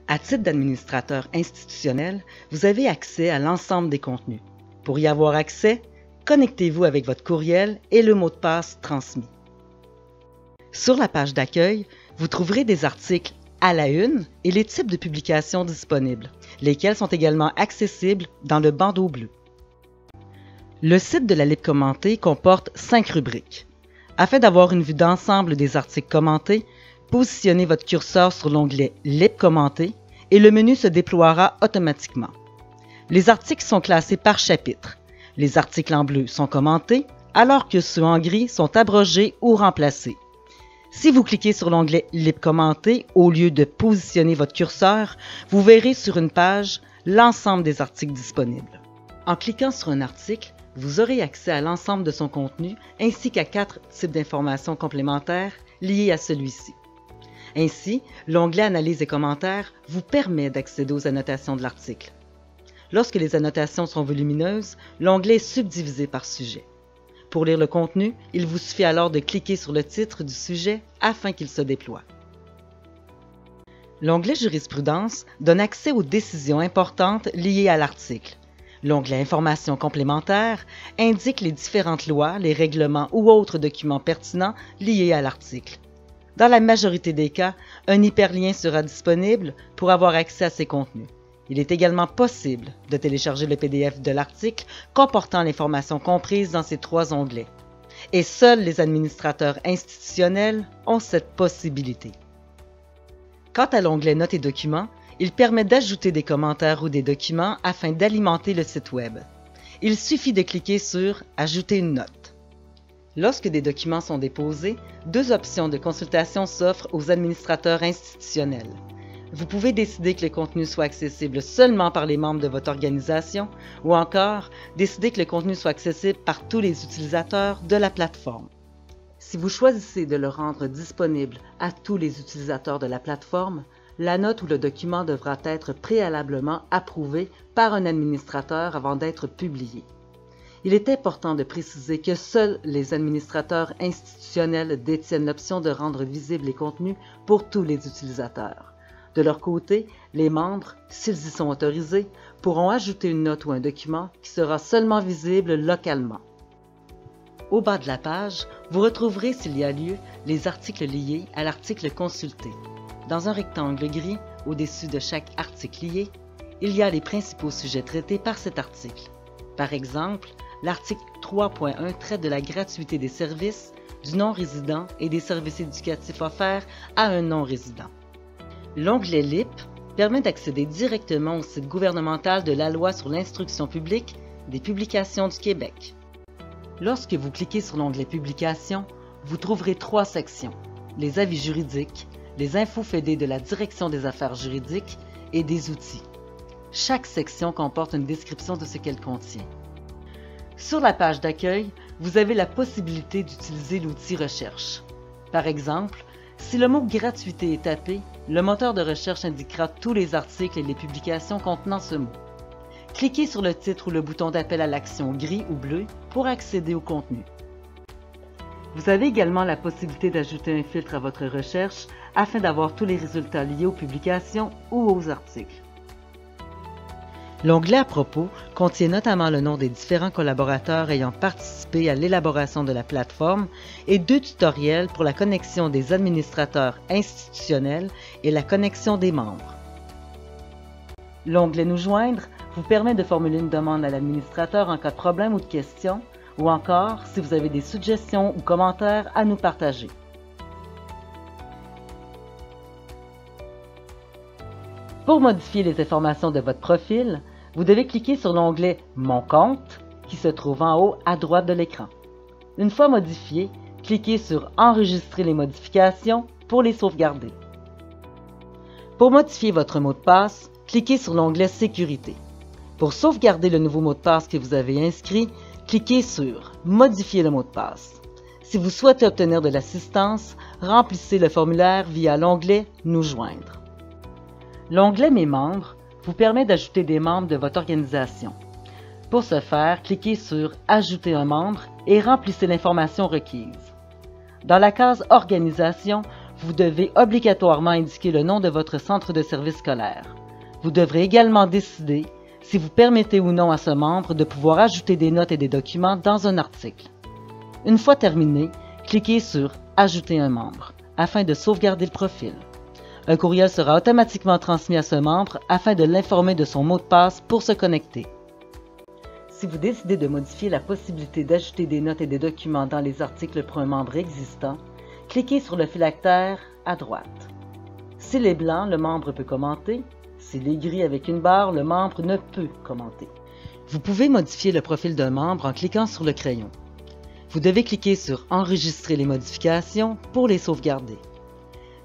À titre d'administrateur institutionnel, vous avez accès à l'ensemble des contenus. Pour y avoir accès, connectez-vous avec votre courriel et le mot de passe transmis. Sur la page d'accueil, vous trouverez des articles à la une et les types de publications disponibles, lesquels sont également accessibles dans le bandeau bleu. Le site de la Lib commentée comporte 5 rubriques. Afin d'avoir une vue d'ensemble des articles commentés, positionnez votre curseur sur l'onglet Lib commentée et le menu se déploiera automatiquement. Les articles sont classés par chapitre. Les articles en bleu sont commentés, alors que ceux en gris sont abrogés ou remplacés. Si vous cliquez sur l'onglet Lib commenté au lieu de positionner votre curseur, vous verrez sur une page l'ensemble des articles disponibles. En cliquant sur un article, vous aurez accès à l'ensemble de son contenu ainsi qu'à 4 types d'informations complémentaires liées à celui-ci. Ainsi, l'onglet Analyse et commentaires vous permet d'accéder aux annotations de l'article. Lorsque les annotations sont volumineuses, l'onglet est subdivisé par sujet. Pour lire le contenu, il vous suffit alors de cliquer sur le titre du sujet afin qu'il se déploie. L'onglet Jurisprudence donne accès aux décisions importantes liées à l'article. L'onglet Informations complémentaires indique les différentes lois, les règlements ou autres documents pertinents liés à l'article. Dans la majorité des cas, un hyperlien sera disponible pour avoir accès à ces contenus. Il est également possible de télécharger le PDF de l'article comportant l'information comprise dans ces 3 onglets. Et seuls les administrateurs institutionnels ont cette possibilité. Quant à l'onglet Notes et documents, il permet d'ajouter des commentaires ou des documents afin d'alimenter le site Web. Il suffit de cliquer sur « Ajouter une note ». Lorsque des documents sont déposés, 2 options de consultation s'offrent aux administrateurs institutionnels. Vous pouvez décider que le contenu soit accessible seulement par les membres de votre organisation ou encore décider que le contenu soit accessible par tous les utilisateurs de la plateforme. Si vous choisissez de le rendre disponible à tous les utilisateurs de la plateforme, la note ou le document devra être préalablement approuvé par un administrateur avant d'être publié. Il est important de préciser que seuls les administrateurs institutionnels détiennent l'option de rendre visibles les contenus pour tous les utilisateurs. De leur côté, les membres, s'ils y sont autorisés, pourront ajouter une note ou un document qui sera seulement visible localement. Au bas de la page, vous retrouverez, s'il y a lieu, les articles liés à l'article consulté. Dans un rectangle gris, au-dessus de chaque article lié, il y a les principaux sujets traités par cet article. Par exemple, l'article 3.1 traite de la gratuité des services, du non-résident et des services éducatifs offerts à un non-résident. L'onglet LIP permet d'accéder directement au site gouvernemental de la Loi sur l'instruction publique des publications du Québec. Lorsque vous cliquez sur l'onglet Publications, vous trouverez 3 sections, les avis juridiques, les infos fédées de la Direction des affaires juridiques et des outils. Chaque section comporte une description de ce qu'elle contient. Sur la page d'accueil, vous avez la possibilité d'utiliser l'outil Recherche. Par exemple, si le mot « gratuité » est tapé, le moteur de recherche indiquera tous les articles et les publications contenant ce mot. Cliquez sur le titre ou le bouton d'appel à l'action gris ou bleu pour accéder au contenu. Vous avez également la possibilité d'ajouter un filtre à votre recherche afin d'avoir tous les résultats liés aux publications ou aux articles. L'onglet « À propos » contient notamment le nom des différents collaborateurs ayant participé à l'élaboration de la plateforme et 2 tutoriels pour la connexion des administrateurs institutionnels et la connexion des membres. L'onglet « Nous joindre » vous permet de formuler une demande à l'administrateur en cas de problème ou de question, ou encore si vous avez des suggestions ou commentaires à nous partager. Pour modifier les informations de votre profil, vous devez cliquer sur l'onglet « Mon compte » qui se trouve en haut à droite de l'écran. Une fois modifié, cliquez sur « Enregistrer les modifications » pour les sauvegarder. Pour modifier votre mot de passe, cliquez sur l'onglet « Sécurité ». Pour sauvegarder le nouveau mot de passe que vous avez inscrit, cliquez sur « Modifier le mot de passe ». Si vous souhaitez obtenir de l'assistance, remplissez le formulaire via l'onglet « Nous joindre ». L'onglet « Mes membres » vous permet d'ajouter des membres de votre organisation. Pour ce faire, cliquez sur « Ajouter un membre » et remplissez l'information requise. Dans la case « Organisation », vous devez obligatoirement indiquer le nom de votre centre de service scolaire. Vous devrez également décider si vous permettez ou non à ce membre de pouvoir ajouter des notes et des documents dans un article. Une fois terminé, cliquez sur « Ajouter un membre » afin de sauvegarder le profil. Un courriel sera automatiquement transmis à ce membre afin de l'informer de son mot de passe pour se connecter. Si vous décidez de modifier la possibilité d'ajouter des notes et des documents dans les articles pour un membre existant, cliquez sur le phylactère à droite. S'il est blanc, le membre peut commenter. S'il est gris avec une barre, le membre ne peut commenter. Vous pouvez modifier le profil d'un membre en cliquant sur le crayon. Vous devez cliquer sur « Enregistrer les modifications » pour les sauvegarder.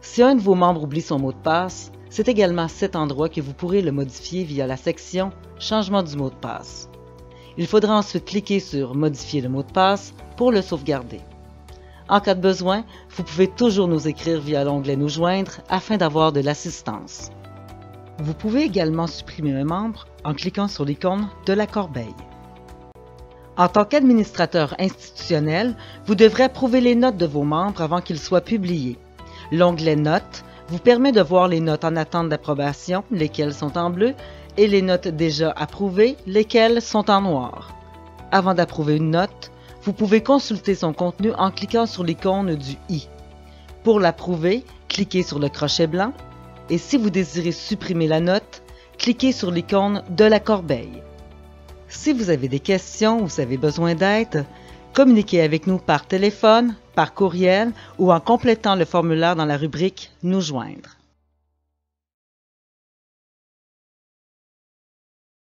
Si un de vos membres oublie son mot de passe, c'est également à cet endroit que vous pourrez le modifier via la section « Changement du mot de passe ». Il faudra ensuite cliquer sur « Modifier le mot de passe » pour le sauvegarder. En cas de besoin, vous pouvez toujours nous écrire via l'onglet « Nous joindre » afin d'avoir de l'assistance. Vous pouvez également supprimer un membre en cliquant sur l'icône de la corbeille. En tant qu'administrateur institutionnel, vous devrez approuver les notes de vos membres avant qu'ils soient publiés. L'onglet « Notes » vous permet de voir les notes en attente d'approbation, lesquelles sont en bleu, et les notes déjà approuvées, lesquelles sont en noir. Avant d'approuver une note, vous pouvez consulter son contenu en cliquant sur l'icône du « i ». Pour l'approuver, cliquez sur le crochet blanc. Et si vous désirez supprimer la note, cliquez sur l'icône de la corbeille. Si vous avez des questions ou vous avez besoin d'aide, communiquez avec nous par téléphone, par courriel ou en complétant le formulaire dans la rubrique « Nous joindre ».